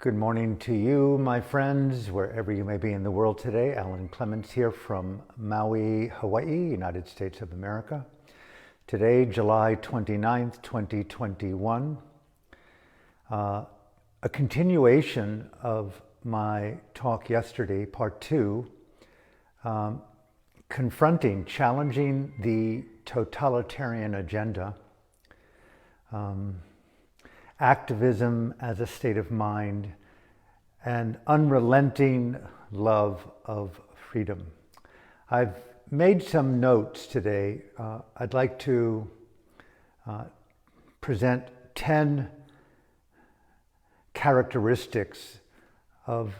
Good morning to you, my friends, wherever you may be in the world today. Alan Clements here from Maui, Hawaii, United States of America. Today, July 29th, 2021, a continuation of my talk yesterday, part two, challenging the totalitarian agenda, activism as a state of mind, and unrelenting love of freedom. I've made some notes today. I'd like to present 10 characteristics of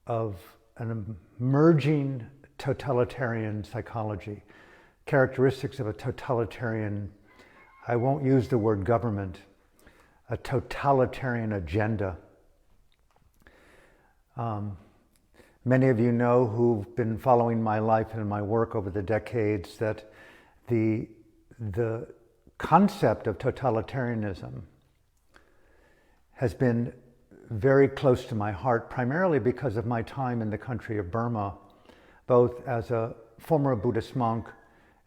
an emerging totalitarian psychology, characteristics of a totalitarian, I won't use the word government, a totalitarian agenda. Many of you know who've been following my life and my work over the decades that the concept of totalitarianism has been very close to my heart, primarily because of my time in the country of Burma, both as a former Buddhist monk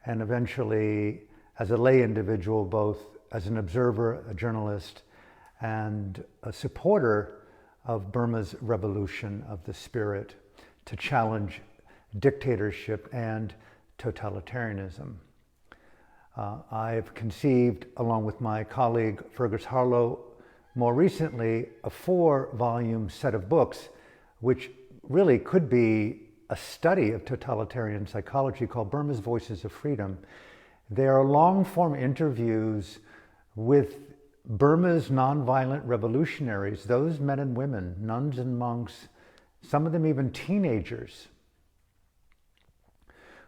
and eventually as a lay individual, both as an observer, a journalist, and a supporter of Burma's revolution of the spirit to challenge dictatorship and totalitarianism. I've conceived, along with my colleague Fergus Harlow, more recently, a 4-volume set of books, which really could be a study of totalitarian psychology called Burma's Voices of Freedom. They are long-form interviews with Burma's nonviolent revolutionaries, those men and women, nuns and monks, some of them even teenagers,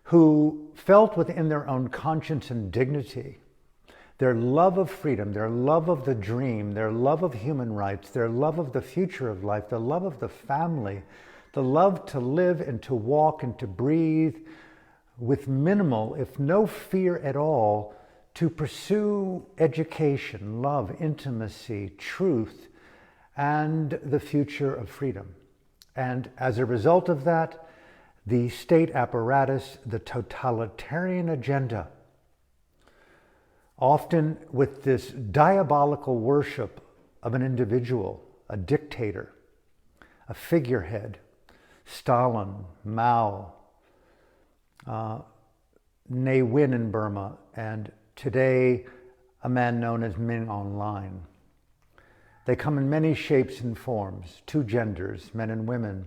who felt within their own conscience and dignity their love of freedom, their love of the dream, their love of human rights, their love of the future of life, the love of the family, the love to live and to walk and to breathe with minimal, if no fear at all, to pursue education, love, intimacy, truth, and the future of freedom. And as a result of that, the state apparatus, the totalitarian agenda, often with this diabolical worship of an individual, a dictator, a figurehead, Stalin, Mao, Ne Win in Burma, and today a man known as Min Online. They come in many shapes and forms, 2 genders, men and women.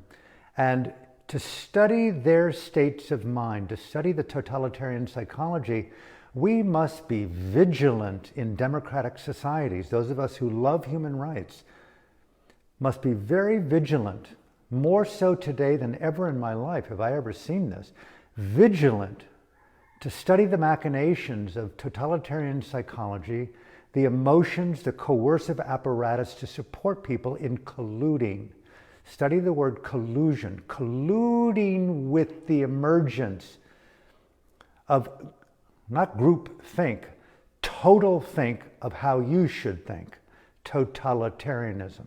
And to study their states of mind, to study the totalitarian psychology, we must be vigilant in democratic societies. Those of us who love human rights must be very vigilant, more so today than ever in my life have I ever seen this, vigilant to study the machinations of totalitarian psychology, the emotions, the coercive apparatus to support people in colluding. Study the word collusion, colluding with the emergence of not group think, total think of how you should think, totalitarianism.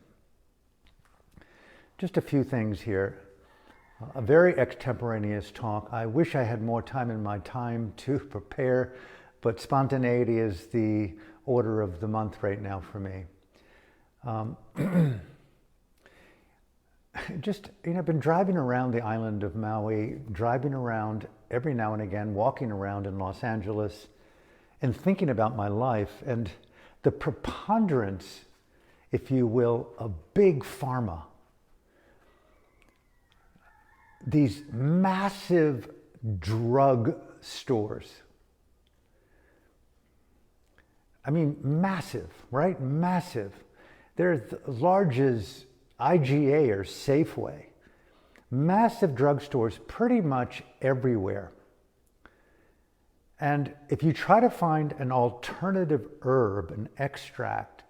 Just a few things here. A very extemporaneous talk. I wish I had more time in my time to prepare, but spontaneity is the order of the month right now for me. I've been driving around the island of Maui, driving around every now and again, walking around in Los Angeles, and thinking about my life and the preponderance, if you will, of big pharma. These massive drug stores. I mean, massive, right? Massive. They're as large as IGA or Safeway. Massive drugstores pretty much everywhere. And if you try to find an alternative herb, an extract,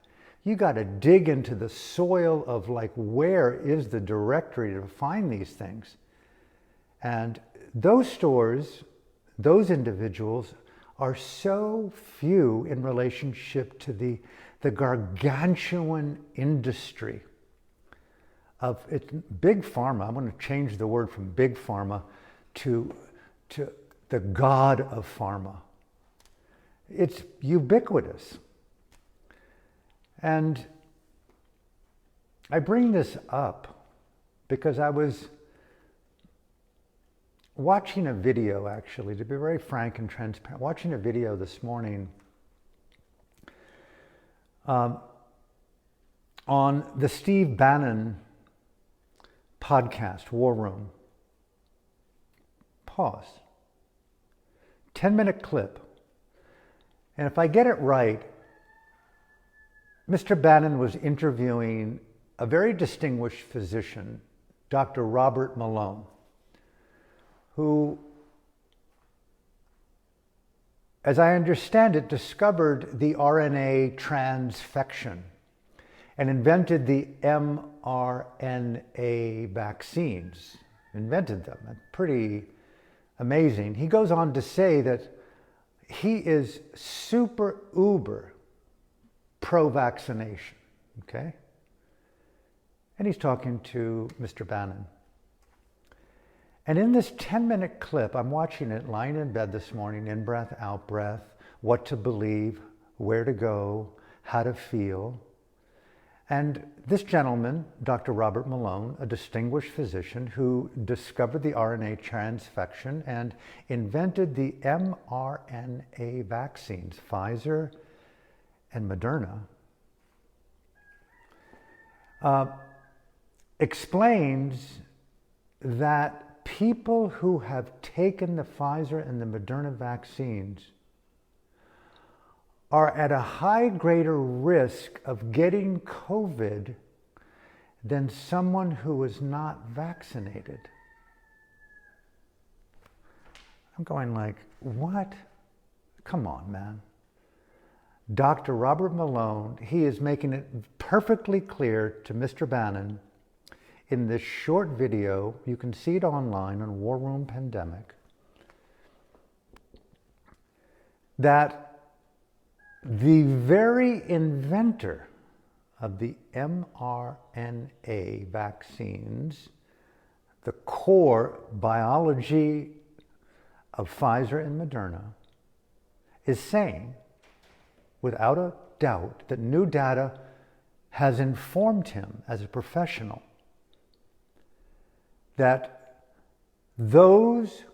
you got to dig into the soil of where is the directory to find these things? And those stores, those individuals are so few in relationship to the gargantuan industry it's big pharma. I want to change the word from big pharma to the god of pharma. It's ubiquitous. And I bring this up because I was watching a video, actually, to be very frank and transparent, watching a video this morning on the Steve Bannon podcast, War Room. Pause. 10-minute clip. And if I get it right, Mr. Bannon was interviewing a very distinguished physician, Dr. Robert Malone, who, as I understand it, discovered the RNA transfection and invented the mRNA vaccines, invented them. Pretty amazing. He goes on to say that he is super uber pro-vaccination, okay? And he's talking to Mr. Bannon. And in this 10-minute clip, I'm watching it lying in bed this morning, in breath, out breath, what to believe, where to go, how to feel. And this gentleman, Dr. Robert Malone, a distinguished physician who discovered the RNA transfection and invented the mRNA vaccines, Pfizer and Moderna, explains that people who have taken the Pfizer and the Moderna vaccines are at a high greater risk of getting COVID than someone who is not vaccinated. I'm going like, what? Come on, man. Dr. Robert Malone, he is making it perfectly clear to Mr. Bannon in this short video. You can see it online on War Room Pandemic, that the very inventor of the mRNA vaccines, the core biology of Pfizer and Moderna, is saying, without a doubt, that new data has informed him as a professional that those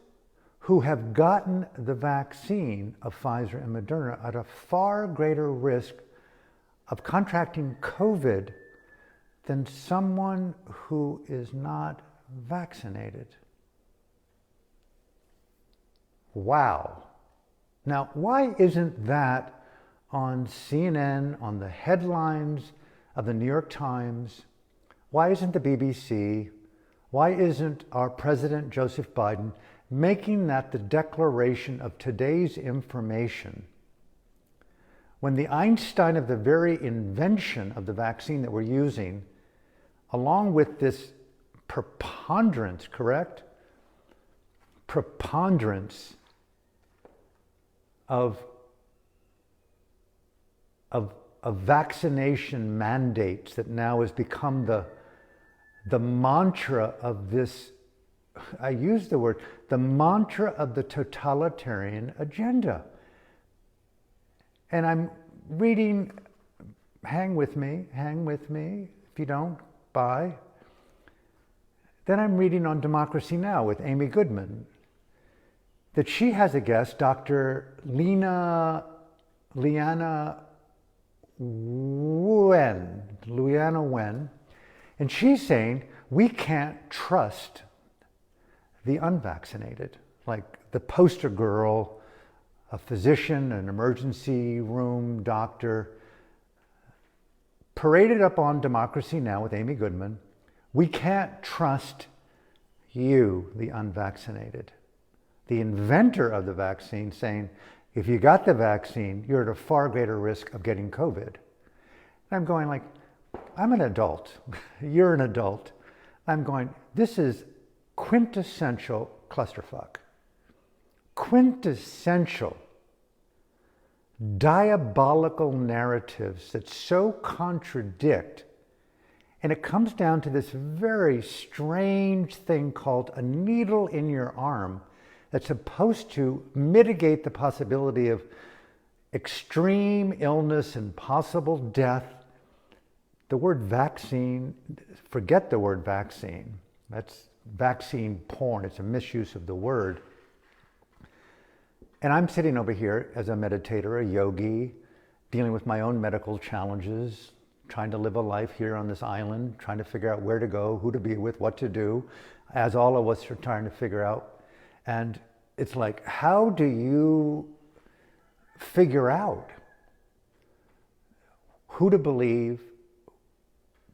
who have gotten the vaccine of Pfizer and Moderna are at a far greater risk of contracting COVID than someone who is not vaccinated. Wow. Now, why isn't that on CNN, on the headlines of the New York Times? Why isn't the BBC? Why isn't our President Joseph Biden making that the declaration of today's information, when the Einstein of the very invention of the vaccine that we're using, along with this preponderance, correct? Preponderance of vaccination mandates that now has become the mantra of this, I use the word, the mantra of the totalitarian agenda. And I'm reading, hang with me, if you don't, bye. Then I'm reading on Democracy Now! With Amy Goodman, that she has a guest, Dr. Liana Wen, and she's saying we can't trust the unvaccinated, like the poster girl, a physician, an emergency room doctor, paraded up on Democracy Now! With Amy Goodman. We can't trust you, the unvaccinated. The inventor of the vaccine saying, if you got the vaccine, you're at a far greater risk of getting COVID. And I'm going like, I'm an adult. You're an adult. I'm going, this is quintessential clusterfuck. Quintessential diabolical narratives that so contradict And it comes down to this very strange thing called a needle in your arm that's supposed to mitigate the possibility of extreme illness and possible death. The word vaccine, forget the word vaccine. That's vaccine porn. It's a misuse of the word. And I'm sitting over here as a meditator, a yogi, dealing with my own medical challenges, trying to live a life here on this island, trying to figure out where to go, who to be with, what to do, as all of us are trying to figure out. And it's like, how do you figure out who to believe,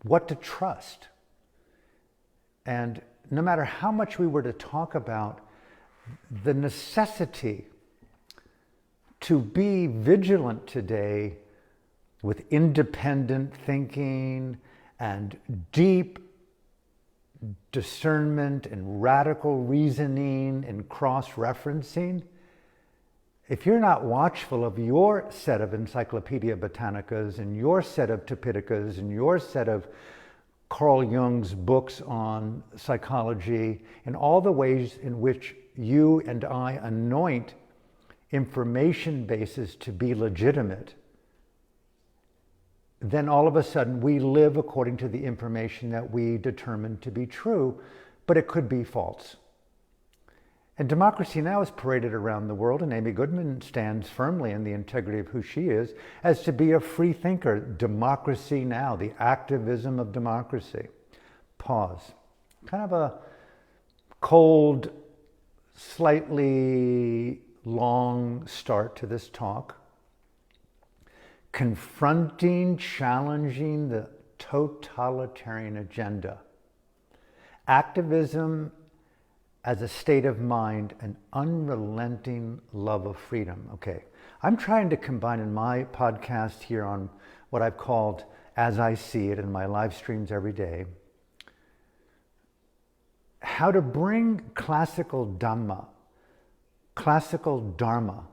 what to trust? And no matter how much we were to talk about the necessity to be vigilant today with independent thinking and deep discernment and radical reasoning and cross-referencing, if you're not watchful of your set of Encyclopedia Britannicas and your set of Tipitacas and your set of Carl Jung's books on psychology and all the ways in which you and I anoint information bases to be legitimate, then all of a sudden we live according to the information that we determine to be true, but it could be false. And democracy now is paraded around the world, and Amy Goodman stands firmly in the integrity of who she is as to be a free thinker. Democracy now, the activism of democracy. Pause. Kind of a cold, slightly long start to this talk. Confronting, challenging the totalitarian agenda. Activism as a state of mind, an unrelenting love of freedom. Okay, I'm trying to combine in my podcast here on what I've called As I See It in my live streams every day, how to bring classical Dhamma, classical Dharma,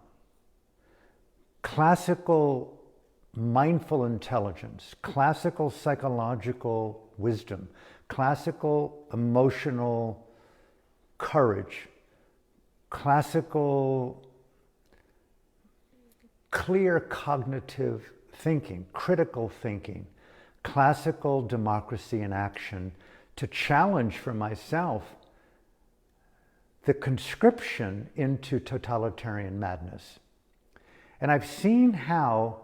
classical mindful intelligence, classical psychological wisdom, classical emotional courage, classical clear cognitive thinking, critical thinking, classical democracy in action, to challenge for myself the conscription into totalitarian madness. And I've seen how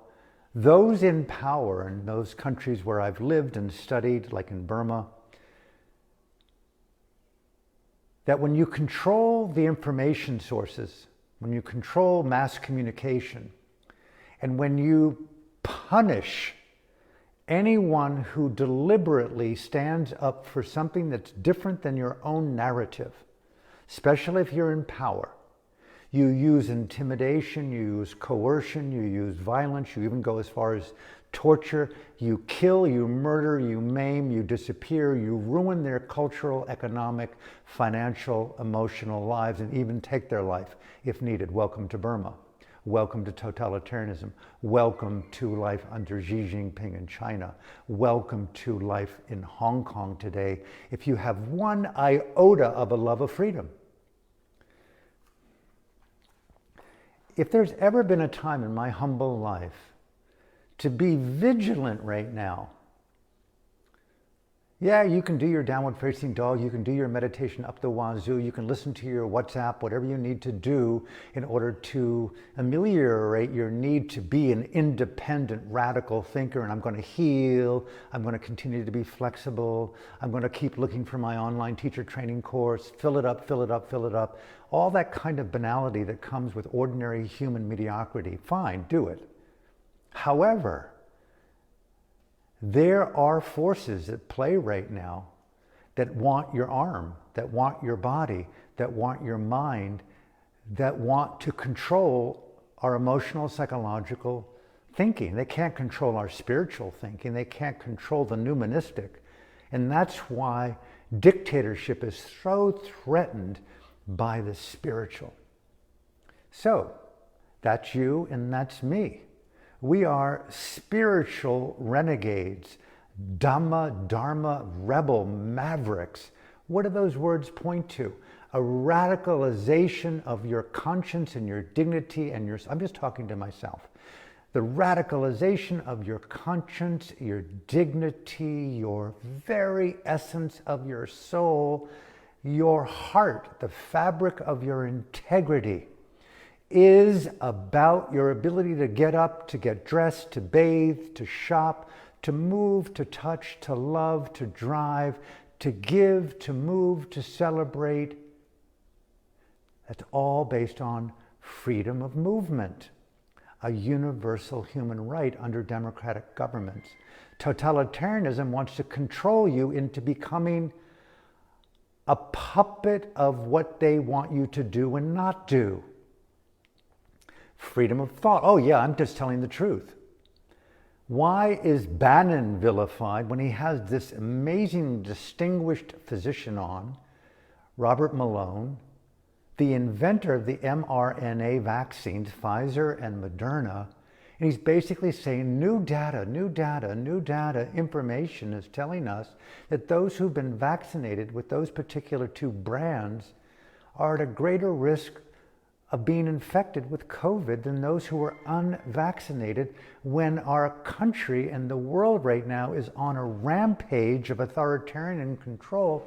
those in power in those countries where I've lived and studied, like in Burma, that when you control the information sources, when you control mass communication, and when you punish anyone who deliberately stands up for something that's different than your own narrative, especially if you're in power, you use intimidation, you use coercion, you use violence, you even go as far as torture, you kill, you murder, you maim, you disappear, you ruin their cultural, economic, financial, emotional lives, and even take their life if needed. Welcome to Burma. Welcome to totalitarianism. Welcome to life under Xi Jinping in China. Welcome to life in Hong Kong today, if you have one iota of a love of freedom. If there's ever been a time in my humble life to be vigilant right now, yeah, you can do your downward facing dog, you can do your meditation up the wazoo, you can listen to your WhatsApp, whatever you need to do in order to ameliorate your need to be an independent, radical thinker. And I'm going to heal, I'm going to continue to be flexible, I'm going to keep looking for my online teacher training course, fill it up, fill it up, fill it up. All that kind of banality that comes with ordinary human mediocrity. Fine, do it. However, there are forces at play right now that want your arm, that want your body, that want your mind, that want to control our emotional, psychological thinking. They can't control our spiritual thinking. They can't control the nuministic. And that's why dictatorship is so threatened by the spiritual. So, that's you and that's me. We are spiritual renegades, Dhamma, Dharma, rebel, mavericks. What do those words point to? A radicalization of your conscience and your dignity and your, I'm just talking to myself. The radicalization of your conscience, your dignity, your very essence of your soul, your heart, the fabric of your integrity is about your ability to get up, to get dressed, to bathe, to shop, to move, to touch, to love, to drive, to give, to move, to celebrate. That's all based on freedom of movement, a universal human right under democratic governments. Totalitarianism wants to control you into becoming a puppet of what they want you to do and not do. Freedom of thought. Oh yeah, I'm just telling the truth. Why is Bannon vilified when he has this amazing, distinguished physician on, Robert Malone, the inventor of the mRNA vaccines, Pfizer and Moderna, and he's basically saying new data, information is telling us that those who've been vaccinated with those particular two brands are at a greater risk of being infected with COVID than those who are unvaccinated, when our country and the world right now is on a rampage of authoritarian control.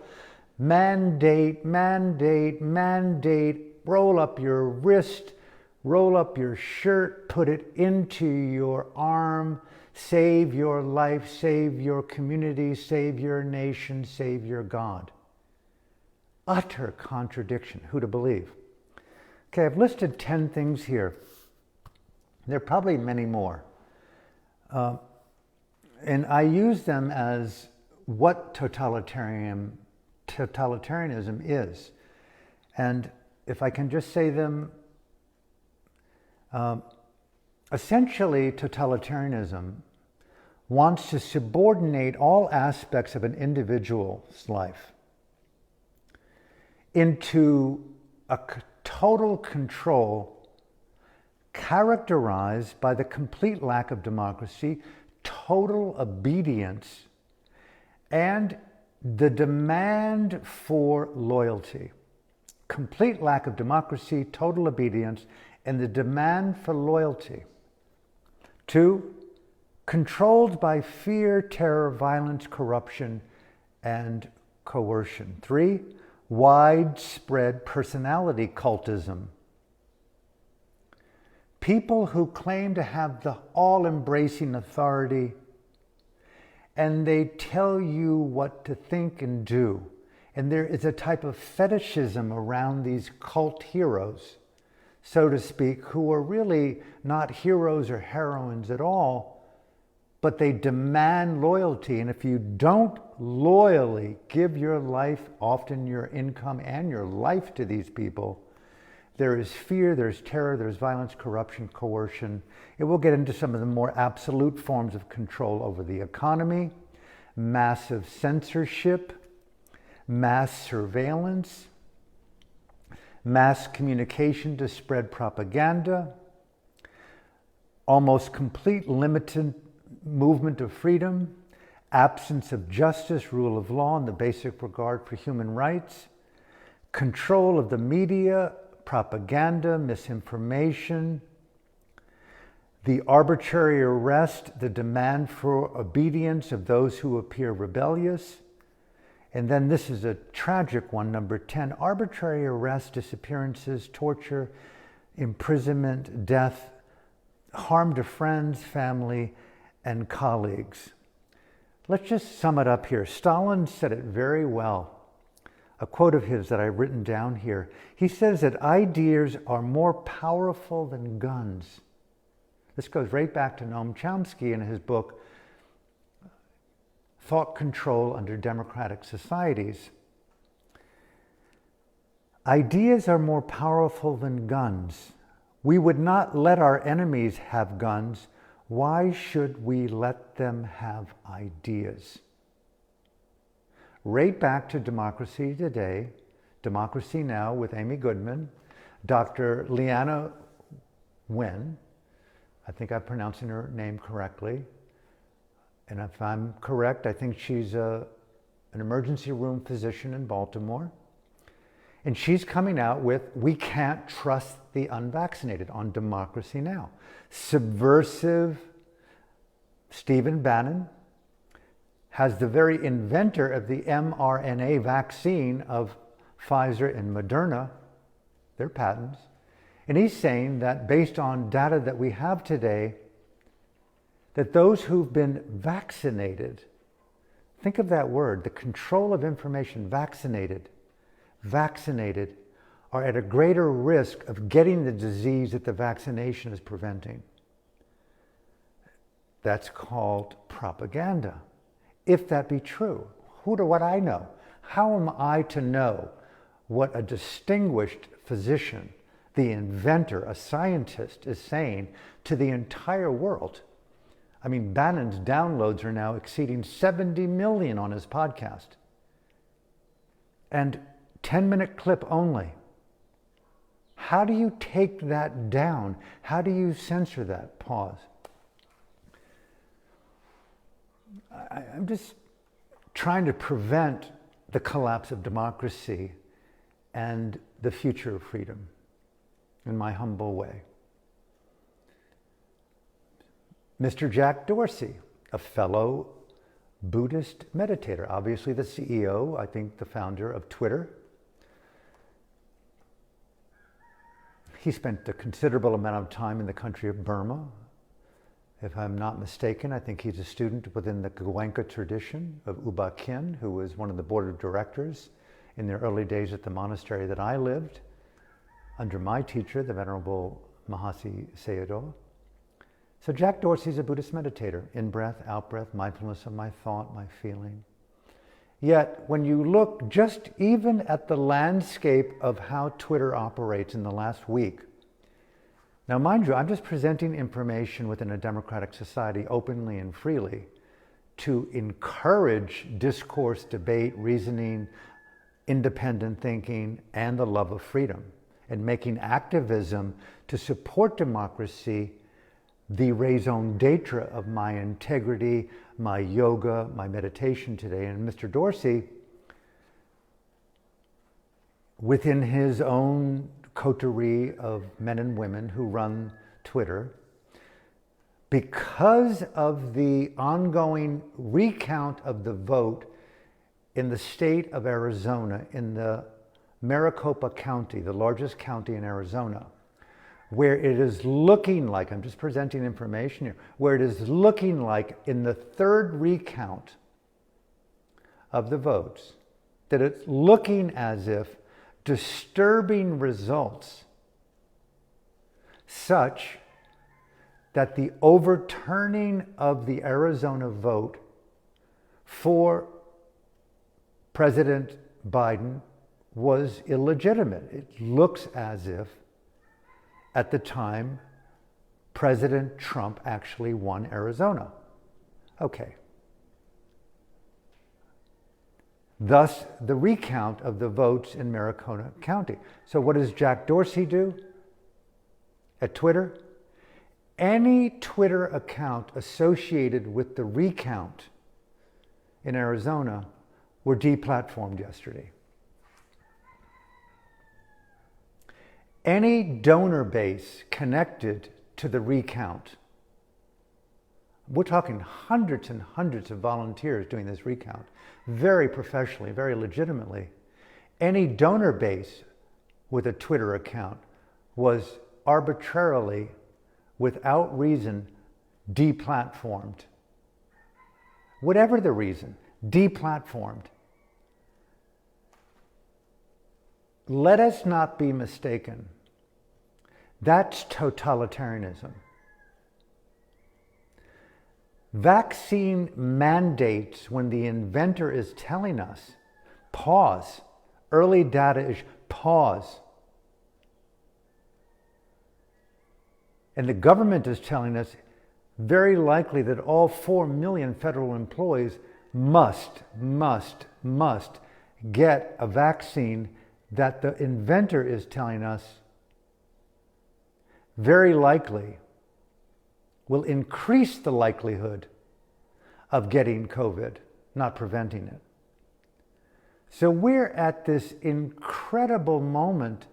Mandate, mandate, mandate, roll up your wrist, roll up your shirt, put it into your arm, save your life, save your community, save your nation, save your God. Utter contradiction. Who to believe? Okay, I've listed 10 things here. There are probably many more. And I use them as what totalitarianism is. And if I can just say them, essentially totalitarianism wants to subordinate all aspects of an individual's life into a total control characterized by the complete lack of democracy, total obedience, and the demand for loyalty. Complete lack of democracy, total obedience, and the demand for loyalty. 2, controlled by fear, terror, violence, corruption, and coercion. 3, widespread personality cultism. People who claim to have the all-embracing authority, and they tell you what to think and do. And there is a type of fetishism around these cult heroes, so to speak, who are really not heroes or heroines at all, but they demand loyalty. And if you don't loyally give your life, often your income and your life, to these people, there is fear, there's terror, there's violence, corruption, coercion. It will get into some of the more absolute forms of control over the economy, massive censorship, mass surveillance, mass communication to spread propaganda, almost complete limited movement of freedom, absence of justice, rule of law, and the basic regard for human rights, control of the media, propaganda, misinformation, the arbitrary arrest, the demand for obedience of those who appear rebellious. And then this is a tragic one, number 10, arbitrary arrest, disappearances, torture, imprisonment, death, harm to friends, family, and colleagues. Let's just sum it up here. Stalin said it very well. A quote of his that I've written down here. He says that ideas are more powerful than guns. This goes right back to Noam Chomsky in his book, Thought Control Under Democratic Societies. Ideas are more powerful than guns. We would not let our enemies have guns. Why should we let them have ideas? Right back to Democracy Today, Democracy Now! With Amy Goodman, Dr. Leana Wen, I think I'm pronouncing her name correctly, And if I'm correct, I think she's an emergency room physician in Baltimore. And she's coming out with, we can't trust the unvaccinated on Democracy Now! Subversive Stephen Bannon has the very inventor of the mRNA vaccine of Pfizer and Moderna, their patents, and he's saying that based on data that we have today, that those who've been vaccinated, think of that word, the control of information, vaccinated, are at a greater risk of getting the disease that the vaccination is preventing. That's called propaganda. If that be true, who do what I know? How am I to know what a distinguished physician, the inventor, a scientist is saying to the entire world? I mean, Bannon's downloads are now exceeding 70 million on his podcast. And 10-minute clip only. How do you take that down? How do you censor that? Pause. I'm just trying to prevent the collapse of democracy and the future of freedom in my humble way. Mr. Jack Dorsey, a fellow Buddhist meditator, obviously the CEO, I think the founder of Twitter. He spent a considerable amount of time in the country of Burma. If I'm not mistaken, I think he's a student within the Goenka tradition of U Ba Khin, who was one of the board of directors in the early days at the monastery that I lived, under my teacher, the Venerable Mahasi Sayadaw. So Jack Dorsey's a Buddhist meditator, in-breath, out-breath, mindfulness of my thought, my feeling. Yet, when you look just even at the landscape of how Twitter operates in the last week, now mind you, I'm just presenting information within a democratic society openly and freely to encourage discourse, debate, reasoning, independent thinking, and the love of freedom, and making activism to support democracy the raison d'etre of my integrity, my yoga, my meditation today. And Mr. Dorsey, within his own coterie of men and women who run Twitter, because of the ongoing recount of the vote in the state of Arizona, in the Maricopa County, the largest county in Arizona, where it is looking like, I'm just presenting information here, where it is looking like in the third recount of the votes, that it's looking as if disturbing results such that the overturning of the Arizona vote for President Biden was illegitimate. It looks as if at the time, President Trump actually won Arizona. Okay. Thus, the recount of the votes in Maricopa County. So what does Jack Dorsey do at Twitter? Any Twitter account associated with the recount in Arizona were deplatformed yesterday. Any donor base connected to the recount, we're talking hundreds and hundreds of volunteers doing this recount, very professionally, very legitimately. Any donor base with a Twitter account was arbitrarily, without reason, deplatformed. Whatever the reason, deplatformed. Let us not be mistaken. That's totalitarianism. Vaccine mandates, when the inventor is telling us, pause, early data is pause. And the government is telling us very likely that all 4 million federal employees must get a vaccine that the inventor is telling us very likely will increase the likelihood of getting COVID, not preventing it. So we're at this incredible moment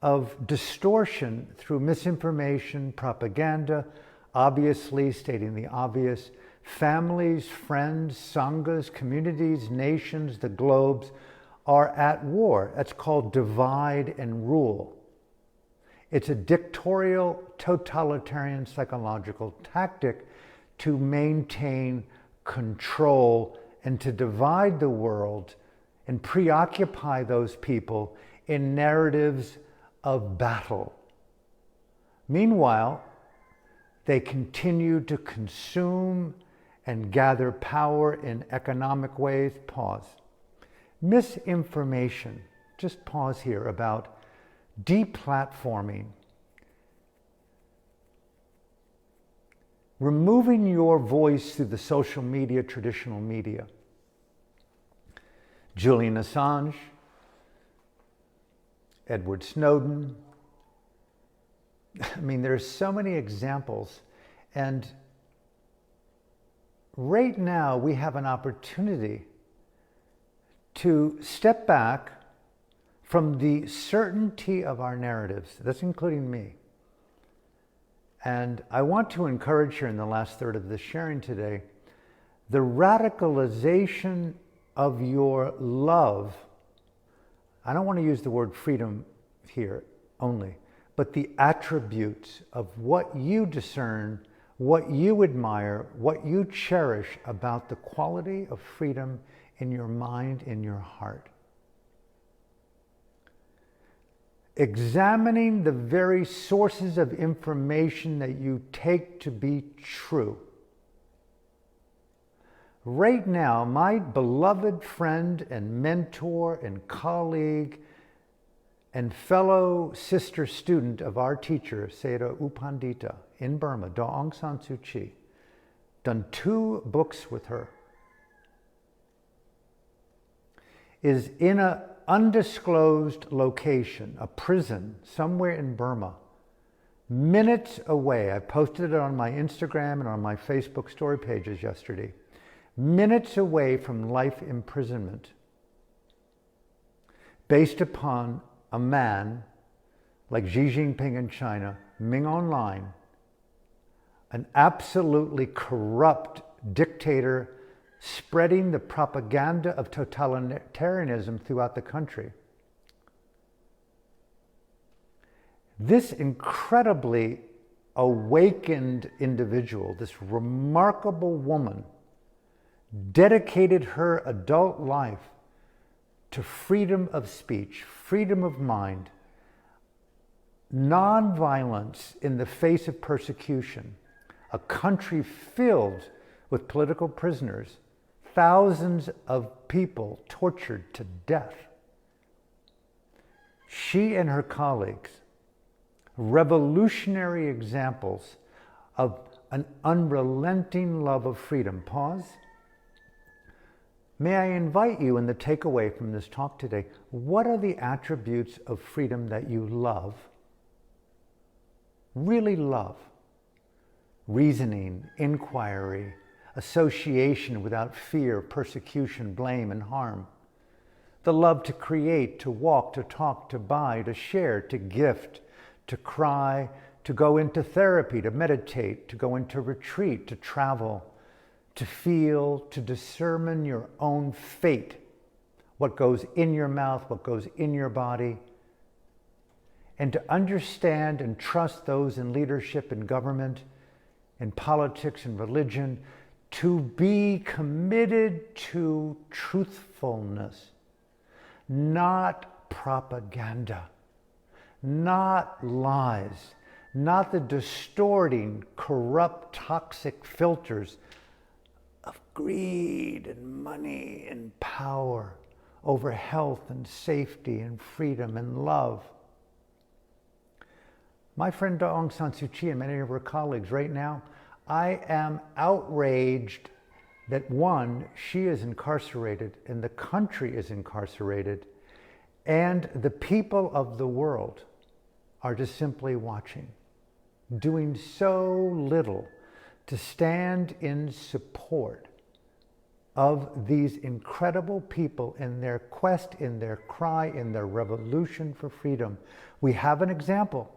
of distortion through misinformation, propaganda, obviously stating the obvious. Families, friends, sanghas, communities, nations, the globes are at war. That's called divide and rule. It's a dictatorial, totalitarian psychological tactic to maintain control and to divide the world and preoccupy those people in narratives of battle. Meanwhile, they continue to consume and gather power in economic ways. Pause. Misinformation. Just pause here about deplatforming. Removing your voice through the social media, traditional media. Julian Assange, Edward Snowden. I mean, there's so many examples. And right now we have an opportunity to step back from the certainty of our narratives. That's including me. And I want to encourage here in the last third of this sharing today, the radicalization of your love. I don't want to use the word freedom here only, but the attributes of what you discern, what you admire, what you cherish about the quality of freedom in your mind, in your heart. Examining the very sources of information that you take to be true. Right now, my beloved friend and mentor and colleague and fellow sister student of our teacher, Sayadaw U Pandita, in Burma, Daw Aung San Suu Kyi, done 2 books with her, is in an undisclosed location, a prison somewhere in Burma, minutes away. I posted it on my Instagram and on my Facebook story pages yesterday. Minutes away from life imprisonment, based upon a man like Xi Jinping in China, Ming Online, an absolutely corrupt dictator spreading the propaganda of totalitarianism throughout the country. This incredibly awakened individual, this remarkable woman, dedicated her adult life to freedom of speech, freedom of mind, nonviolence in the face of persecution, a country filled with political prisoners, thousands of people tortured to death. She and her colleagues, revolutionary examples of an unrelenting love of freedom. Pause. May I invite you in the takeaway from this talk today, what are the attributes of freedom that you love, really love? Reasoning, inquiry, association without fear, persecution, blame, and harm. The love to create, to walk, to talk, to buy, to share, to gift, to cry, to go into therapy, to meditate, to go into retreat, to travel, to feel, to discern your own fate, what goes in your mouth, what goes in your body, and to understand and trust those in leadership and government, in politics and religion, to be committed to truthfulness, not propaganda, not lies, not the distorting, corrupt, toxic filters of greed and money and power over health and safety and freedom and love. My friend Daw Aung San Suu Kyi and many of her colleagues right now, I am outraged that one, she is incarcerated and the country is incarcerated and the people of the world are just simply watching, doing so little to stand in support of these incredible people in their quest, in their cry, in their revolution for freedom. We have an example.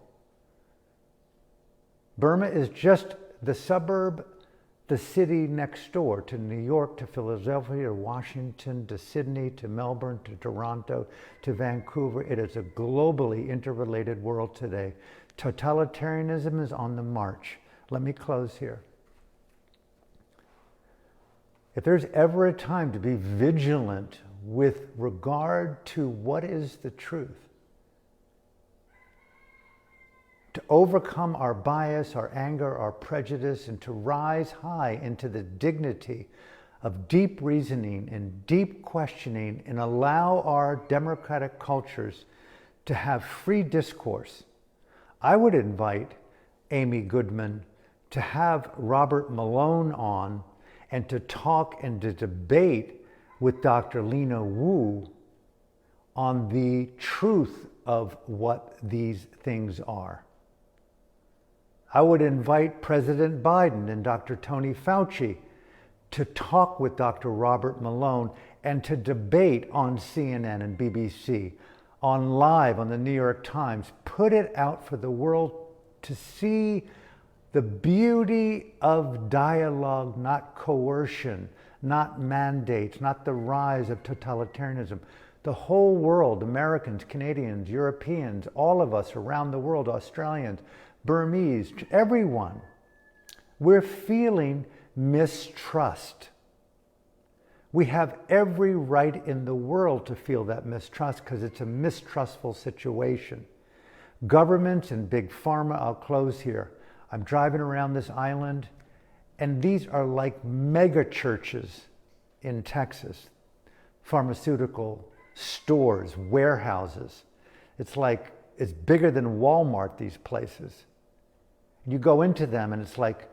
Burma is just the suburb, the city next door to New York, to Philadelphia, to Washington, to Sydney, to Melbourne, to Toronto, to Vancouver. It is a globally interrelated world today. Totalitarianism is on the march. Let me close here. If there's ever a time to be vigilant with regard to what is the truth, to overcome our bias, our anger, our prejudice, and to rise high into the dignity of deep reasoning and deep questioning and allow our democratic cultures to have free discourse, I would invite Amy Goodman to have Robert Malone on and to talk and to debate with Dr. Lena Wu on the truth of what these things are. I would invite President Biden and Dr. Tony Fauci to talk with Dr. Robert Malone and to debate on CNN and BBC, on live on the New York Times. Put it out for the world to see the beauty of dialogue, not coercion, not mandates, not the rise of totalitarianism. The whole world, Americans, Canadians, Europeans, all of us around the world, Australians, Burmese, everyone, we're feeling mistrust. We have every right in the world to feel that mistrust because it's a mistrustful situation. Governments and big pharma, I'll close here. I'm driving around this island, and these are like mega churches in Texas, pharmaceutical stores, warehouses. It's like, it's bigger than Walmart, these places. You go into them and it's like,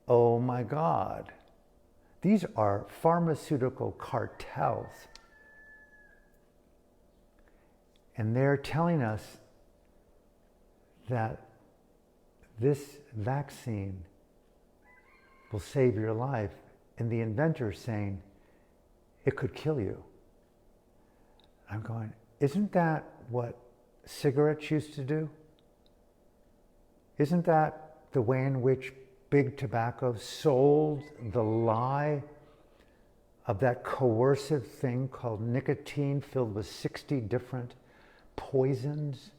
oh my God, these are pharmaceutical cartels. And they're telling us that this vaccine will save your life. And the inventor's saying, it could kill you. I'm going, isn't that what cigarettes used to do? Isn't that the way in which big tobacco sold the lie of that coercive thing called nicotine filled with 60 different poisons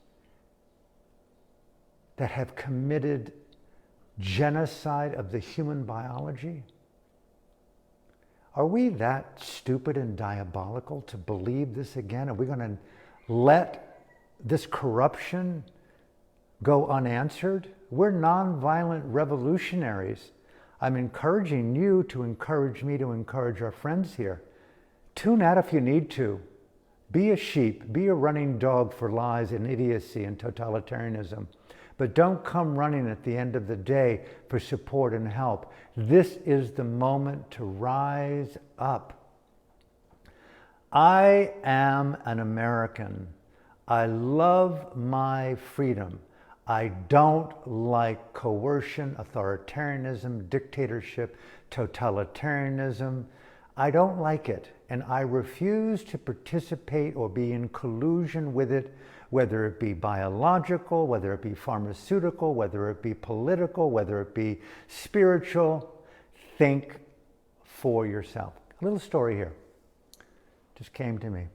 that have committed genocide of the human biology? Are we that stupid and diabolical to believe this again? Are we going to let this corruption go unanswered? We're nonviolent revolutionaries. I'm encouraging you to encourage me to encourage our friends here. Tune out if you need to. Be a sheep, be a running dog for lies and idiocy and totalitarianism. But don't come running at the end of the day for support and help. This is the moment to rise up. I am an American. I love my freedom. I don't like coercion, authoritarianism, dictatorship, totalitarianism. I don't like it, and I refuse to participate or be in collusion with it, whether it be biological, whether it be pharmaceutical, whether it be political, whether it be spiritual. Think for yourself. A little story here just came to me.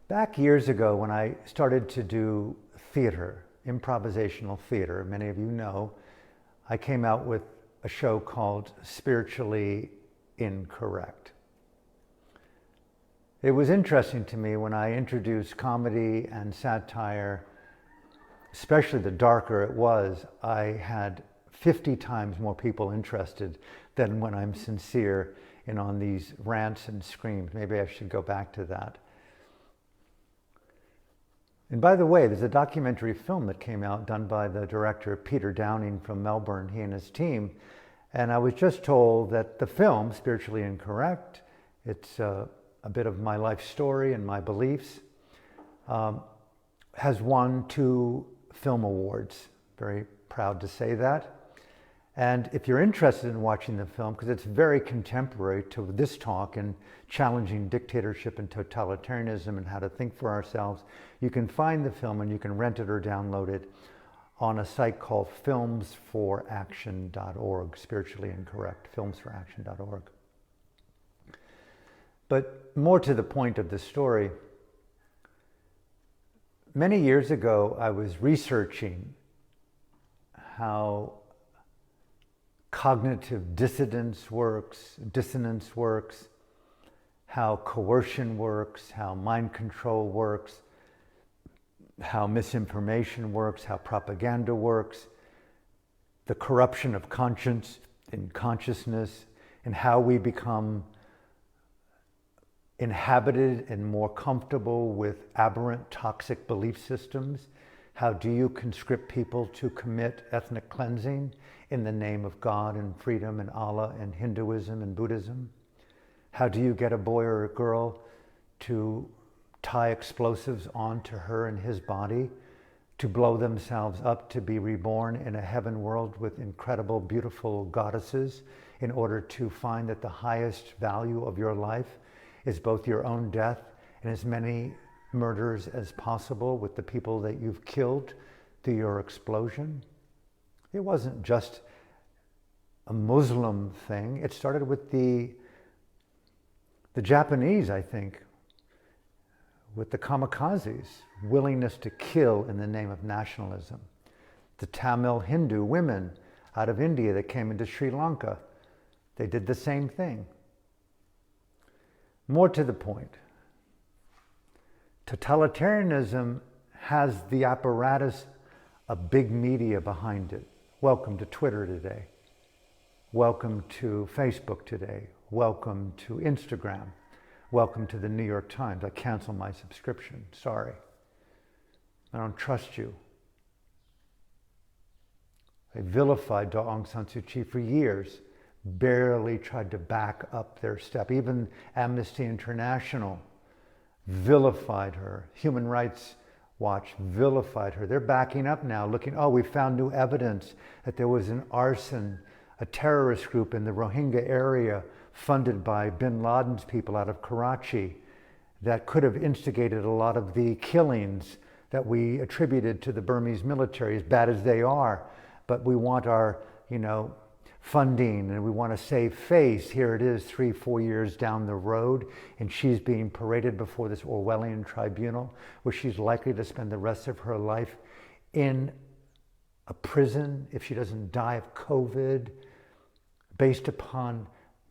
Back years ago when I started to do theater, improvisational theater, many of you know, I came out with a show called Spiritually Incorrect. It was interesting to me when I introduced comedy and satire, especially the darker it was, I had 50 times more people interested than when I'm sincere and on these rants and screams. Maybe I should go back to that. And by the way, there's a documentary film that came out done by the director Peter Downing from Melbourne, he and his team. And I was just told that the film, Spiritually Incorrect, it's a bit of my life story and my beliefs, has won 2 film awards. Very proud to say that. And if you're interested in watching the film, because it's very contemporary to this talk and challenging dictatorship and totalitarianism and how to think for ourselves, you can find the film and you can rent it or download it on a site called filmsforaction.org, spiritually incorrect, filmsforaction.org. But more to the point of the story, many years ago I was researching how cognitive dissonance works, how coercion works, how mind control works, how misinformation works, how propaganda works, the corruption of conscience and consciousness, and how we become inhabited and more comfortable with aberrant, toxic belief systems. How do you conscript people to commit ethnic cleansing in the name of God and freedom and Allah and Hinduism and Buddhism? How do you get a boy or a girl to tie explosives onto her and his body, to blow themselves up, to be reborn in a heaven world with incredible, beautiful goddesses, in order to find that the highest value of your life is both your own death and as many murders as possible with the people that you've killed through your explosion? It wasn't just a Muslim thing. It started with the Japanese, I think, with the kamikazes, willingness to kill in the name of nationalism. The Tamil Hindu women out of India that came into Sri Lanka, they did the same thing. More to the point, totalitarianism has the apparatus of big media behind it. Welcome to Twitter today. Welcome to Facebook today. Welcome to Instagram. Welcome to the New York Times. I canceled my subscription. Sorry. I don't trust you. They vilified Aung San Suu Kyi for years, barely tried to back up their step. Even Amnesty International vilified her. Human Rights Watch vilified her. They're backing up now, looking, oh, we found new evidence that there was an arson, a terrorist group in the Rohingya area funded by bin Laden's people out of Karachi that could have instigated a lot of the killings that we attributed to the Burmese military, as bad as they are. But we want our, funding, and we want to save face. Here it is 3-4 years down the road, and she's being paraded before this Orwellian tribunal where she's likely to spend the rest of her life in a prison if she doesn't die of COVID, based upon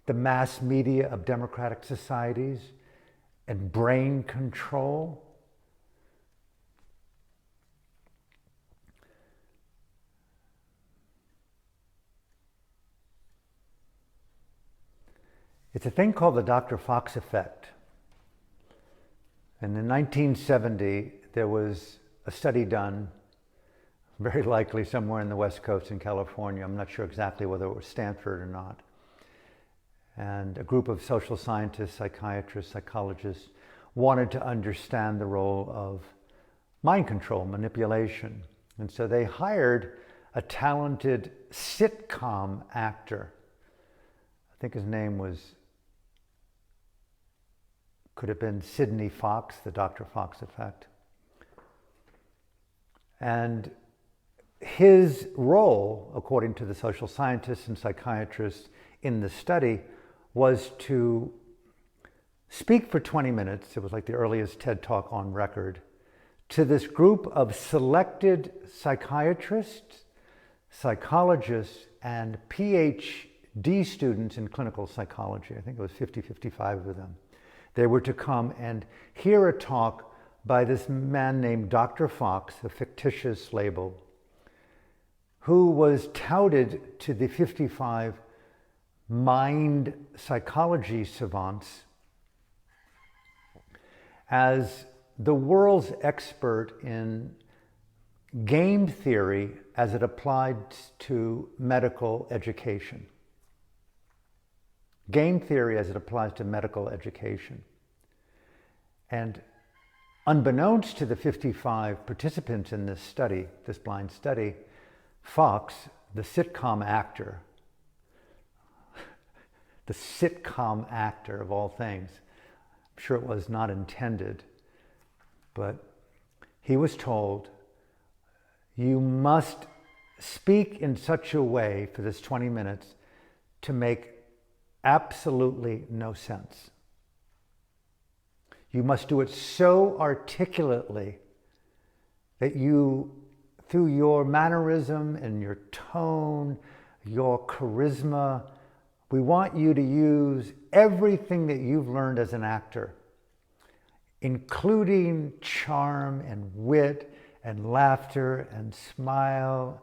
the mass media of democratic societies and brain control. It's a thing called the Dr. Fox effect. And in 1970, there was a study done, very likely somewhere in the West Coast in California. I'm not sure exactly whether it was Stanford or not. And a group of social scientists, psychiatrists, psychologists wanted to understand the role of mind control, manipulation. And so they hired a talented sitcom actor. I think his name could have been Sidney Fox, the Dr. Fox effect. And his role, according to the social scientists and psychiatrists in the study, was to speak for 20 minutes, it was like the earliest TED Talk on record, to this group of selected psychiatrists, psychologists, and PhD students in clinical psychology. I think it was 55 of them. They were to come and hear a talk by this man named Dr. Fox, a fictitious label, who was touted to the 55 mind psychology savants as the world's expert in game theory as it applied to medical education. Game theory as it applies to medical education. And unbeknownst to the 55 participants in this study, this blind study, Fox, the sitcom actor, the sitcom actor of all things. I'm sure it was not intended, but he was told, you must speak in such a way for this 20 minutes to make absolutely no sense. You must do it so articulately that you, through your mannerism and your tone, your charisma, we want you to use everything that you've learned as an actor, including charm and wit and laughter and smile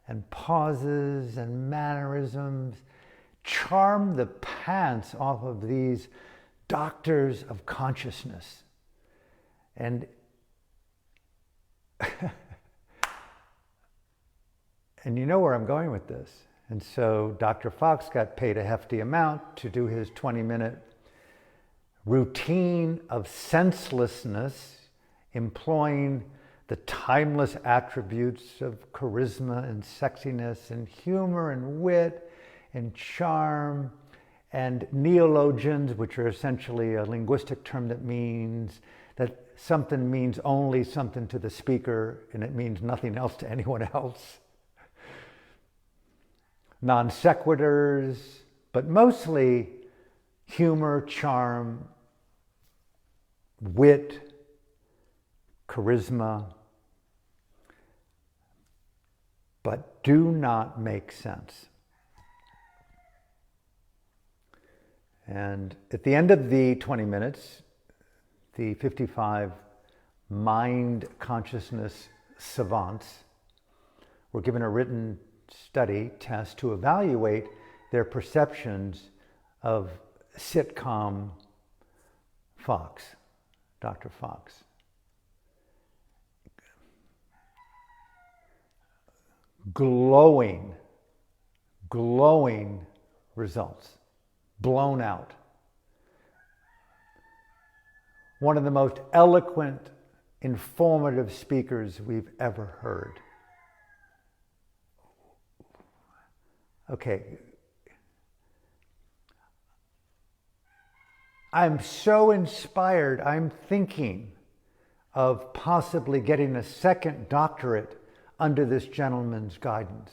and pauses and mannerisms. Charm the pants off of these doctors of consciousness. And and you know where I'm going with this. And so Dr. Fox got paid a hefty amount to do his 20-minute routine of senselessness, employing the timeless attributes of charisma and sexiness and humor and wit and charm and neologians, which are essentially a linguistic term that means that something means only something to the speaker and it means nothing else to anyone else. Non sequiturs, but mostly humor, charm, wit, charisma, but do not make sense. And at the end of the 20 minutes, the 55 mind consciousness savants were given a written study test to evaluate their perceptions of sitcom Fox, Dr. Fox. Glowing results. Blown out. One of the most eloquent, informative speakers we've ever heard. Okay. I'm so inspired, I'm thinking of possibly getting a second doctorate under this gentleman's guidance.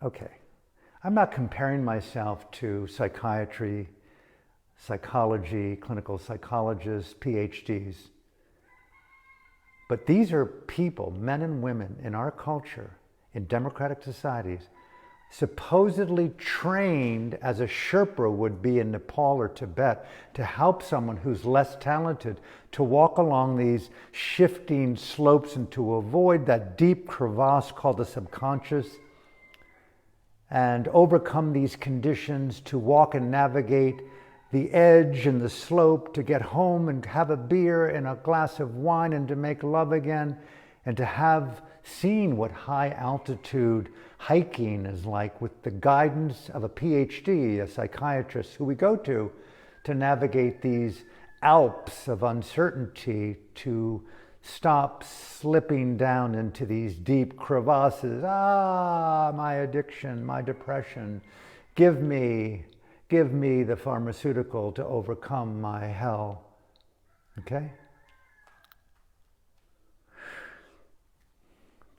Okay. I'm not comparing myself to psychiatry, psychology, clinical psychologists, PhDs. But these are people, men and women in our culture, in democratic societies, supposedly trained as a Sherpa would be in Nepal or Tibet to help someone who's less talented to walk along these shifting slopes and to avoid that deep crevasse called the subconscious and overcome these conditions, to walk and navigate the edge and the slope, to get home and have a beer and a glass of wine and to make love again, and to have seen what high altitude hiking is like with the guidance of a PhD, a psychiatrist who we go to navigate these Alps of uncertainty, to stop slipping down into these deep crevasses. My addiction, my depression. Give me the pharmaceutical to overcome my hell. Okay?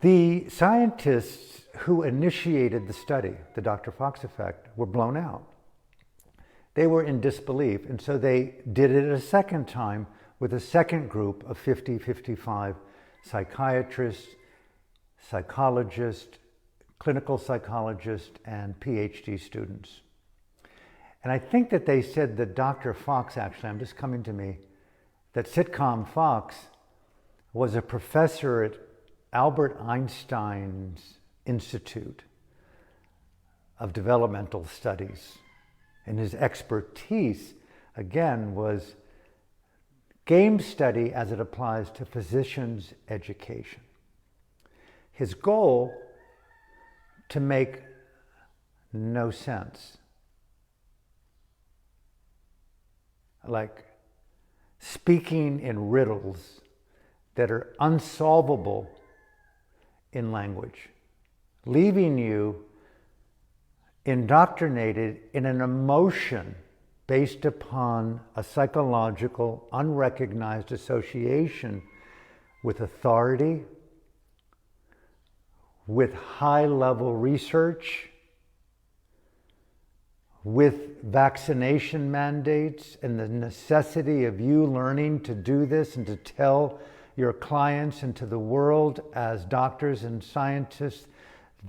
The scientists who initiated the study, the Dr. Fox effect, were blown out. They were in disbelief, and so they did it a second time with a second group of 55 psychiatrists, psychologists, clinical psychologists, and PhD students. And I think that they said that Dr. Fox, actually, I'm just coming to me, that sitcom Fox was a professor at Albert Einstein's Institute of Developmental Studies. And his expertise, again, was game study as it applies to physicians' education. His goal, to make no sense. Like speaking in riddles that are unsolvable in language. leaving you indoctrinated in an emotion based upon a psychological, unrecognized association with authority, with high-level research, with vaccination mandates and the necessity of you learning to do this and to tell your clients and to the world as doctors and scientists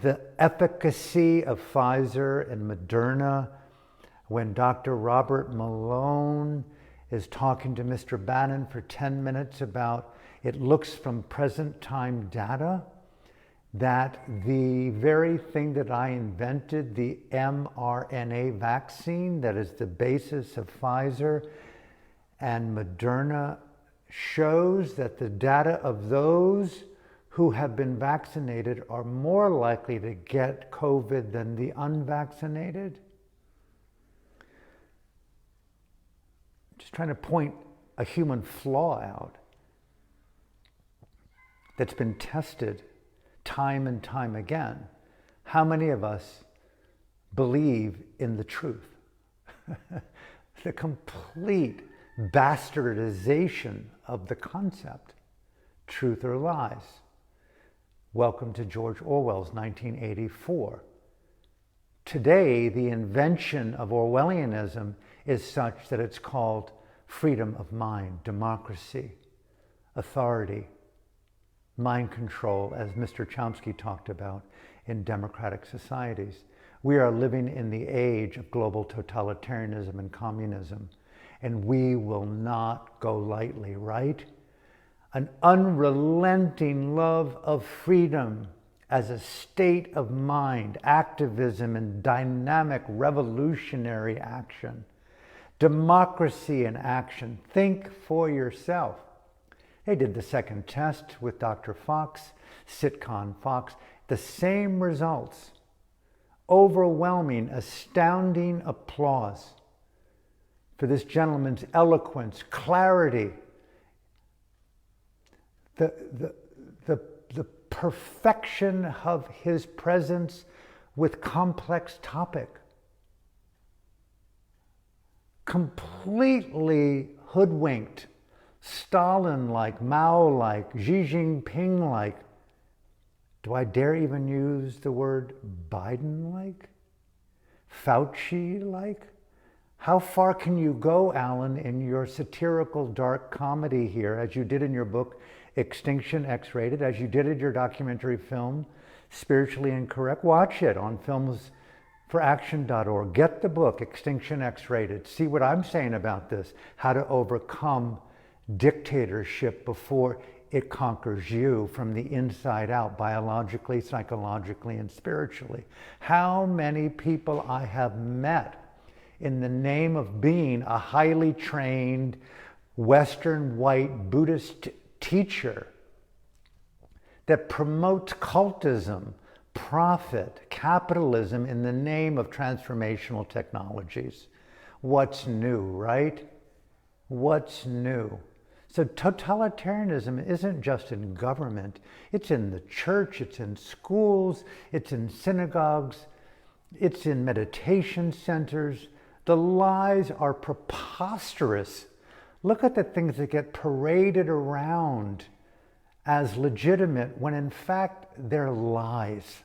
the efficacy of Pfizer and Moderna. When Dr. Robert Malone is talking to Mr. Bannon for 10 minutes about it looks from present time data that the very thing that I invented, the mRNA vaccine that is the basis of Pfizer and Moderna, shows that the data of those who have been vaccinated are more likely to get COVID than the unvaccinated. Just trying to point a human flaw out that's been tested time and time again. How many of us believe in the truth? The complete bastardization of the concept, truth or lies. Welcome to George Orwell's 1984. Today, the invention of Orwellianism is such that it's called freedom of mind, democracy, authority, mind control, as Mr. Chomsky talked about in democratic societies. We are living in the age of global totalitarianism and communism, and we will not go lightly, right? An unrelenting love of freedom as a state of mind, activism, and dynamic revolutionary action. Democracy in action. Think for yourself. They did the second test with Dr. Fox, Sitcon Fox. The same results. Overwhelming, astounding applause for this gentleman's eloquence, clarity, the perfection of his presence with complex topic. Completely hoodwinked, Stalin-like, Mao-like, Xi Jinping-like. Do I dare even use the word Biden-like? Fauci-like? How far can you go, Alan, in your satirical dark comedy here, as you did in your book, Extinction, X-rated, as you did in your documentary film, Spiritually Incorrect? Watch it on filmsforaction.org. Get the book, Extinction, X-rated. See what I'm saying about this, how to overcome dictatorship before it conquers you from the inside out, biologically, psychologically, and spiritually. How many people I have met in the name of being a highly trained Western white Buddhist teacher that promotes cultism, profit, capitalism in the name of transformational technologies. What's new, right? What's new? So totalitarianism isn't just in government. It's in the church, it's in schools, it's in synagogues, it's in meditation centers. The lies are preposterous. Look at the things that get paraded around as legitimate when in fact they're lies.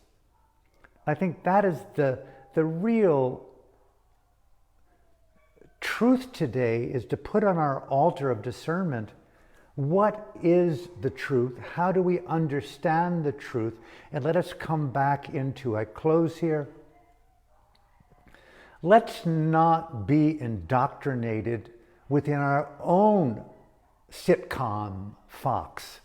I think that is the real truth today, is to put on our altar of discernment, what is the truth? How do we understand the truth? And let us come back into, I close here, let's not be indoctrinated within our own sitcom Fox.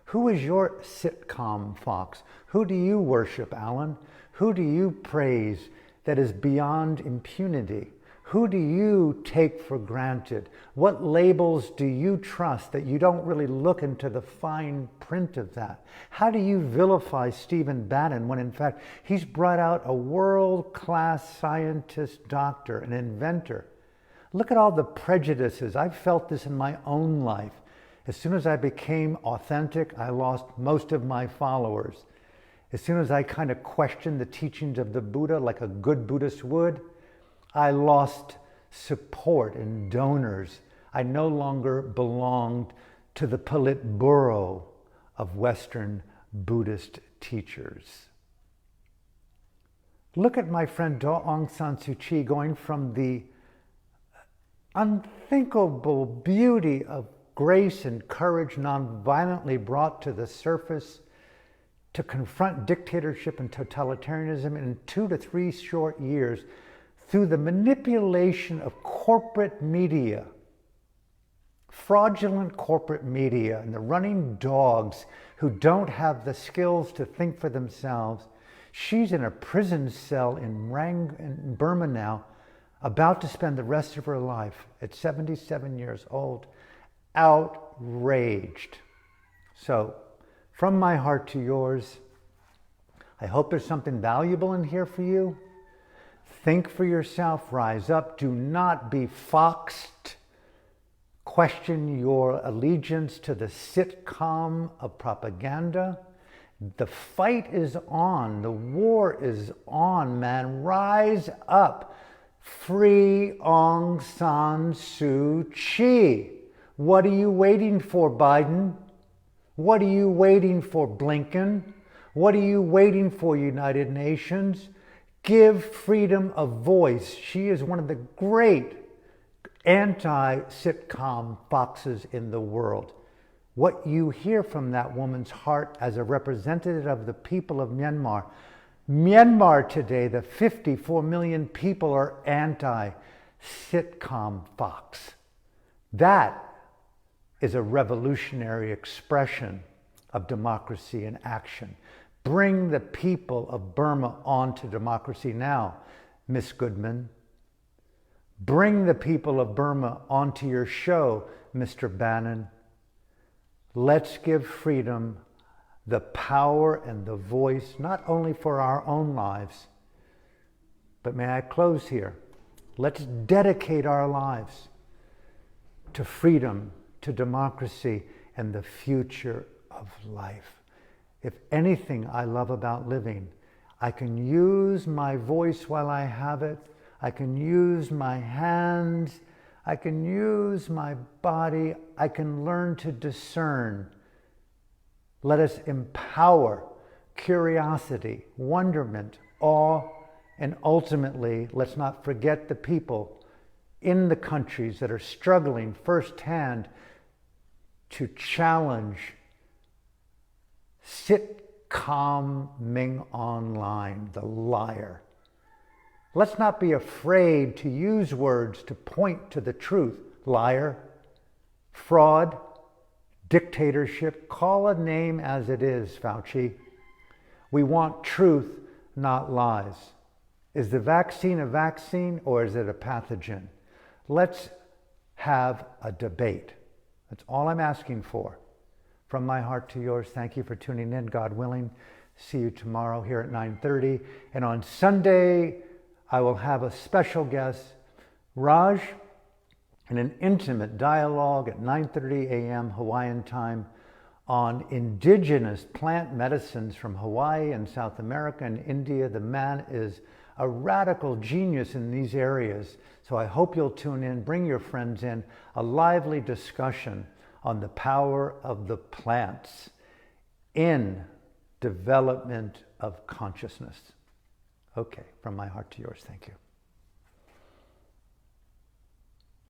Who is your sitcom Fox? Who do you worship, Alan? Who do you praise that is beyond impunity? Who do you take for granted? What labels do you trust that you don't really look into the fine print of that? How do you vilify Stephen Bannon when in fact he's brought out a world-class scientist, doctor, an inventor? Look at all the prejudices. I've felt this in my own life. As soon as I became authentic, I lost most of my followers. As soon as I kind of questioned the teachings of the Buddha like a good Buddhist would, I lost support and donors. I no longer belonged to the Politburo of Western Buddhist teachers. Look at my friend Aung San Suu Kyi going from the unthinkable beauty of grace and courage non-violently brought to the surface to confront dictatorship and totalitarianism in 2 to 3 short years through the manipulation of corporate media, fraudulent corporate media, and the running dogs who don't have the skills to think for themselves. She's in a prison cell in Burma now, about to spend the rest of her life at 77 years old, outraged. So, from my heart to yours, I hope there's something valuable in here for you. Think for yourself, rise up, do not be foxed. Question your allegiance to the sitcom of propaganda. The fight is on, the war is on, man. Rise up. Free Aung San Suu Kyi. What are you waiting for, Biden? What are you waiting for, Blinken? What are you waiting for, United Nations? Give freedom a voice. She is one of the great anti-sitcom foxes in the world. What you hear from that woman's heart as a representative of the people of Myanmar. Myanmar today, the 54 million people are anti-sitcom fox. That is a revolutionary expression of democracy in action. Bring the people of Burma onto democracy now, Miss Goodman. Bring the people of Burma onto your show, Mr. Bannon. Let's give freedom the power and the voice, not only for our own lives, but may I close here. Let's dedicate our lives to freedom, to democracy, and the future of life. If anything I love about living, I can use my voice while I have it. I can use my hands. I can use my body. I can learn to discern. Let us empower curiosity, wonderment, awe, and ultimately, let's not forget the people in the countries that are struggling firsthand to challenge sitcom Ming Online, the liar. Let's not be afraid to use words to point to the truth. Liar, fraud, dictatorship, call a name as it is, Fauci. We want truth, not lies. Is the vaccine a vaccine or is it a pathogen? Let's have a debate. That's all I'm asking for. From my heart to yours, thank you for tuning in. God willing, see you tomorrow here at 9:30. And on Sunday, I will have a special guest, Raj, in an intimate dialogue at 9:30 a.m. Hawaiian time on indigenous plant medicines from Hawaii and South America and India. The man is a radical genius in these areas. So I hope you'll tune in, bring your friends in, a lively discussion on the power of the plants in development of consciousness. Okay, from my heart to yours, thank you.